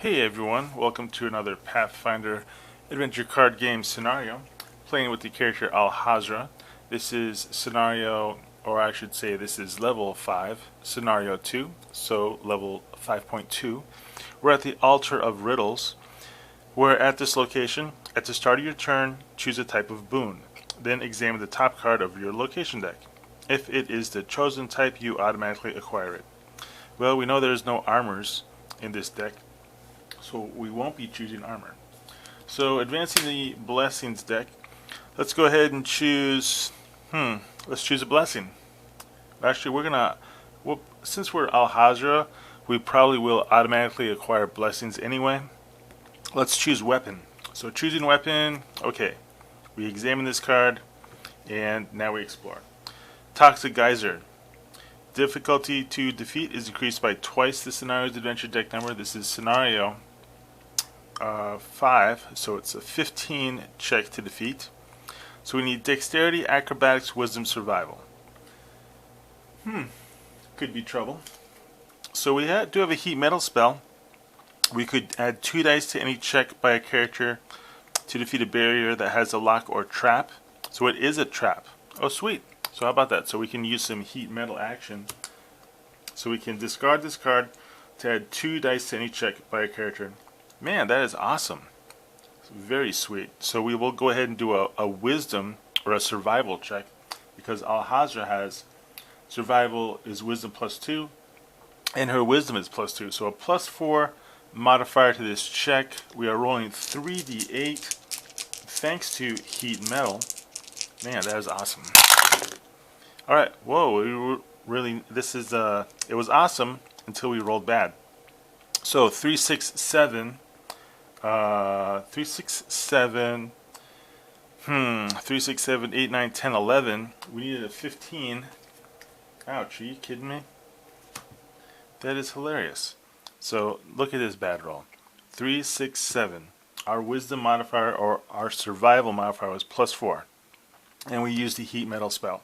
Hey everyone, welcome to another Pathfinder adventure card game scenario, playing with the character Alahazra. This is scenario, or I should say this is level 5, scenario 2, so level 5.2. We're at the Altar of Riddles. We're at this location. At the start of your turn, choose a type of boon. Then examine the top card of your location deck. If it is the chosen type, you automatically acquire it. Well, we know there's no armors in this deck, so we won't be choosing armor. So advancing the blessings deck, let's go ahead and choose, let's choose a blessing. Actually, since we're Alahazra, we probably will automatically acquire blessings anyway. Let's choose weapon. So choosing weapon, okay. We examine this card, and now we explore. Toxic Geyser. Difficulty to defeat is increased by twice the scenario's adventure deck number. This is scenario 5, so it's a 15 check to defeat. So we need dexterity, acrobatics, wisdom, survival. Could be trouble. So we do have a heat metal spell. We could add 2 dice to any check by a character to defeat a barrier that has a lock or trap. So it is a trap. Oh, sweet. So how about that? So we can use some heat metal action. So we can discard this card to add 2 dice to any check by a character. Man, that is awesome. It's very sweet. So we will go ahead and do a wisdom or a survival check, because Alahazra has survival is wisdom +2, and her wisdom is +2. So a +4 modifier to this check. We are rolling 3d8 thanks to heat metal. Man, that is awesome. All right, whoa, it was awesome until we rolled bad. So 3, 6, 7. 3, 6, 7. 3, 6, 7, 8, 9, 10, 11. We needed a 15. Ouch, are you kidding me? That is hilarious. So look at this bad roll. 3, 6, 7. Our wisdom modifier or our survival modifier was +4. And we used the heat metal spell.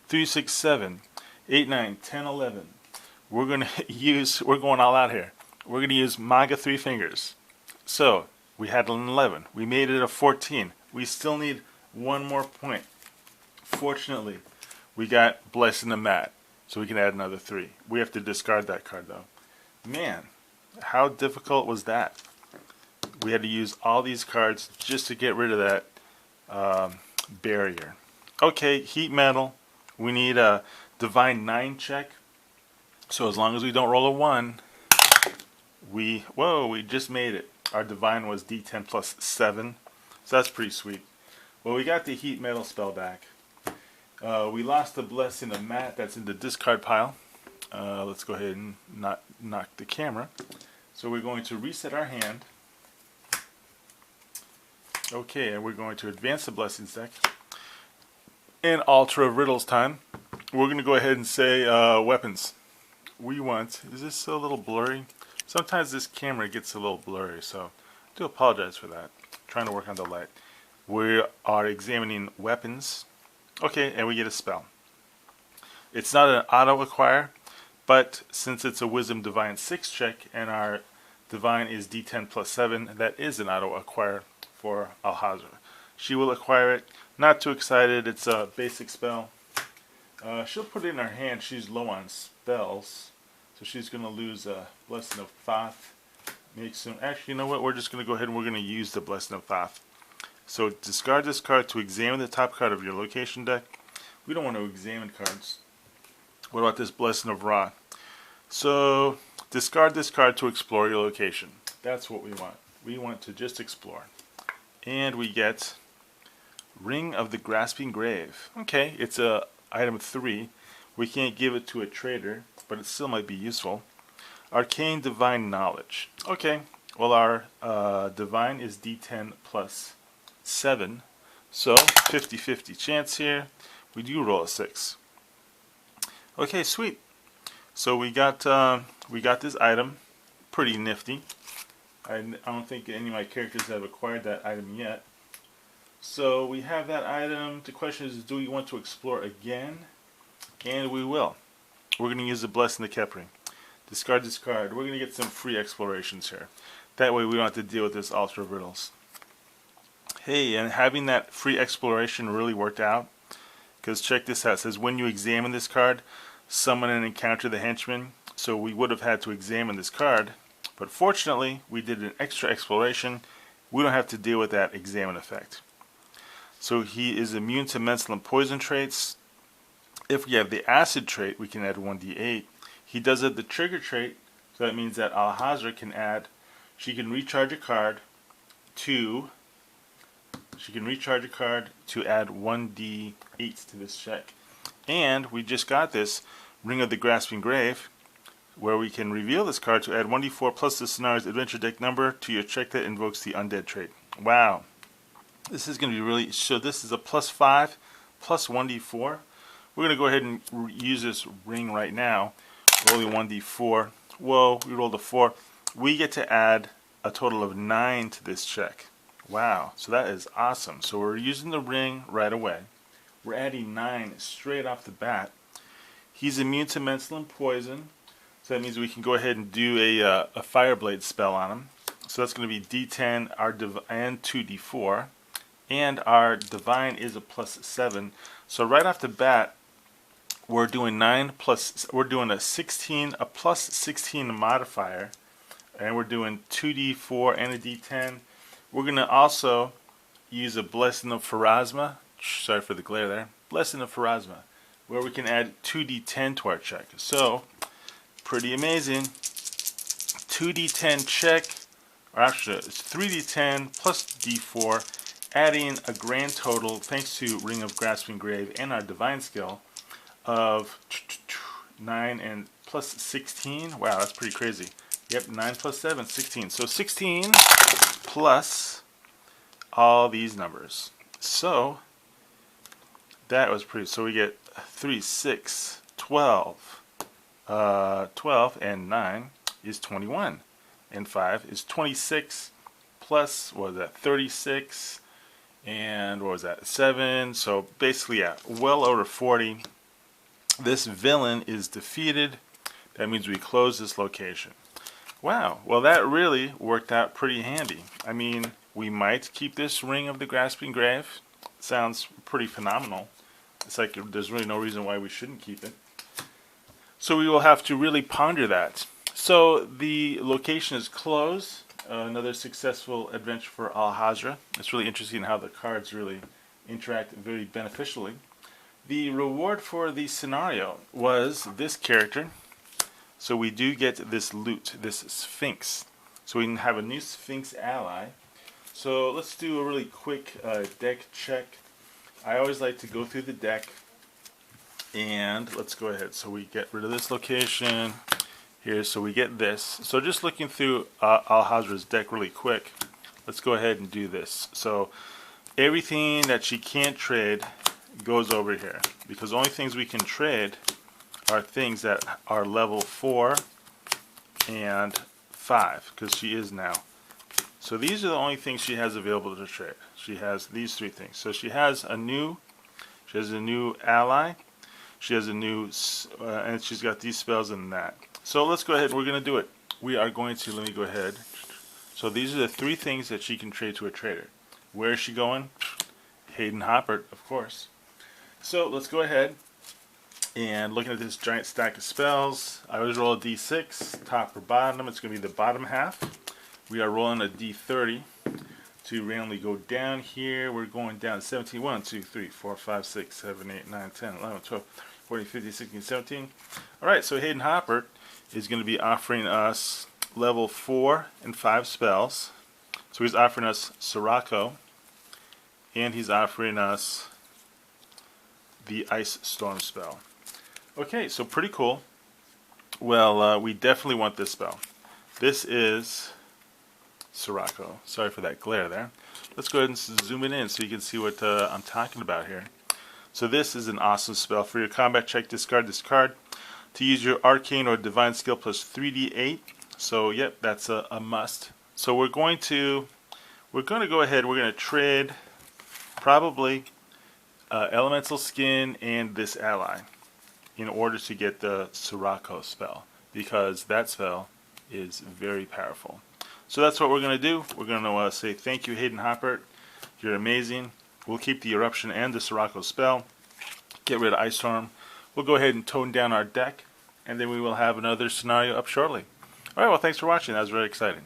3, 6, 7, 8, 9, 10, 11. We're going all out here. We're going to use Maga 3 fingers. So we had an 11. We made it a 14. We still need one more point. Fortunately, we got Blessing the Mat, so we can add another 3. We have to discard that card though. Man, how difficult was that? We had to use all these cards just to get rid of that barrier. Okay, heat metal. We need a divine 9 check. So as long as we don't roll a 1, we just made it. Our divine was d10 +7, so that's pretty sweet. Well, we got the heat metal spell back. We lost the blessing of Matt that's in the discard pile. Let's go ahead and not knock the camera. So we're going to reset our hand. Okay, and we're going to advance the blessings deck. In Altar of Riddles time, we're going to go ahead and say weapons. Is this a little blurry? Sometimes this camera gets a little blurry, so I do apologize for that. I'm trying to work on the light. We are examining weapons. Okay, and we get a spell. It's not an auto acquire, but since it's a Wisdom Divine 6 check and our Divine is d10 +7, that is an auto acquire for Alahazra. She will acquire it. Not too excited. It's a basic spell. She'll put it in her hand. She's low on spells. So she's going to lose a Blessing of Thoth. Actually, you know what? We're just going to go ahead and we're going to use the Blessing of Thoth. So discard this card to examine the top card of your location deck. We don't want to examine cards. What about this Blessing of Ra? So discard this card to explore your location. That's what we want. We want to just explore. And we get Ring of the Grasping Grave. Okay, it's a item 3. We can't give it to a trader, but it still might be useful. Arcane Divine Knowledge. Okay, well our Divine is d10 +7, so 50-50 chance here. We do roll a 6. Okay, sweet. So we got this item, pretty nifty. I don't think any of my characters have acquired that item yet. So we have that item. The question is, do we want to explore again? And we will. We're going to use the Blessing the Kepri. Discard this card. We're going to get some free explorations here. That way we don't have to deal with this Altar of Riddles. Hey, and having that free exploration really worked out. Because check this out. It says when you examine this card, summon and encounter the henchman. So we would have had to examine this card. But fortunately, we did an extra exploration. We don't have to deal with that examine effect. So he is immune to mental and poison traits. If we have the acid trait, we can add 1d8. He does have the trigger trait. So that means that Alahazra can add, she can recharge a card to add 1d8 to this check. And we just got this Ring of the Grasping Grave, where we can reveal this card to add 1d4 plus the scenario's adventure deck number to your check that invokes the undead trait. Wow. This is going to be really, so this is a +5 plus 1d4. We're going to go ahead and use this ring right now. Rolling 1d4. Whoa, we rolled a 4. We get to add a total of 9 to this check. Wow, so that is awesome. So we're using the ring right away. We're adding 9 straight off the bat. He's immune to mental and poison. So that means we can go ahead and do a Fireblade spell on him. So that's going to be D10 and 2d4. And our Divine is a +7. So right off the bat, we're doing we're doing a +16 modifier, and we're doing 2d4 and a d10. We're going to also use a Blessing of Pharasma. Sorry for the glare there. Blessing of Pharasma, where we can add 2d10 to our check. So, pretty amazing. 2d10 check, or actually it's 3d10 plus d4, adding a grand total, thanks to Ring of Grasping Grave and our Divine skill, of 9 and plus 16. Wow, that's pretty crazy. Yep, 9 plus 7, 16. So 16 plus all these numbers. So that was pretty. So we get 3, 6, 12. 12 and 9 is 21. And 5 is 26. Plus, what was that? 36. And what was that? 7. So basically, yeah, well over 40. This villain is defeated. That means we close this location. Wow, well that really worked out pretty handy. I mean, we might keep this Ring of the Grasping Grave. Sounds pretty phenomenal. It's like there's really no reason why we shouldn't keep it. So we will have to really ponder that. So the location is closed. Another successful adventure for Alahazra. It's really interesting how the cards really interact very beneficially. The reward for the scenario was this character. So we do get this loot, this Sphinx. So we can have a new Sphinx ally. So let's do a really quick deck check. I always like to go through the deck. And let's go ahead. So we get rid of this location here. So we get this. So just looking through Alahazra's deck really quick. Let's go ahead and do this. So everything that she can't trade goes over here, because the only things we can trade are things that are level 4 and 5, because she is now. So these are the only things she has available to trade. She has these 3 things. So she has a new ally, she has a new, and she's got these spells and that. So let's go ahead. We're going to do it. We are going to, let me go ahead. So these are the 3 things that she can trade to a trader. Where is she going? Hayden Hopper, of course. So let's go ahead and looking at this giant stack of spells. I always roll a d6, top or bottom. It's going to be the bottom half. We are rolling a d30 to randomly go down here. We're going down to 17. 1, 2, 3, 4, 5, 6, 7, 8, 9, 10, 11, 12, 14, 15, 16, 17. Alright, so Hayden Hopper is going to be offering us level 4 and 5 spells. So he's offering us Sirocco, and he's offering us the Ice Storm spell. Okay, so pretty cool. Well, we definitely want this spell. This is Sirocco. Sorry for that glare there. Let's go ahead and zoom it in so you can see what I'm talking about here. So this is an awesome spell. For your combat check, discard this card. To use your Arcane or Divine skill plus 3d8. So, yep, that's a must. So we're going to go ahead. We're going to trade probably Elemental Skin and this ally in order to get the Sirocco spell, because that spell is very powerful. So that's what we're going to do. We're going to say thank you, Hayden Hoppert. You're amazing. We'll keep the Eruption and the Sirocco spell. Get rid of Ice Storm. We'll go ahead and tone down our deck, and then we will have another scenario up shortly. Alright, well, thanks for watching. That was really exciting.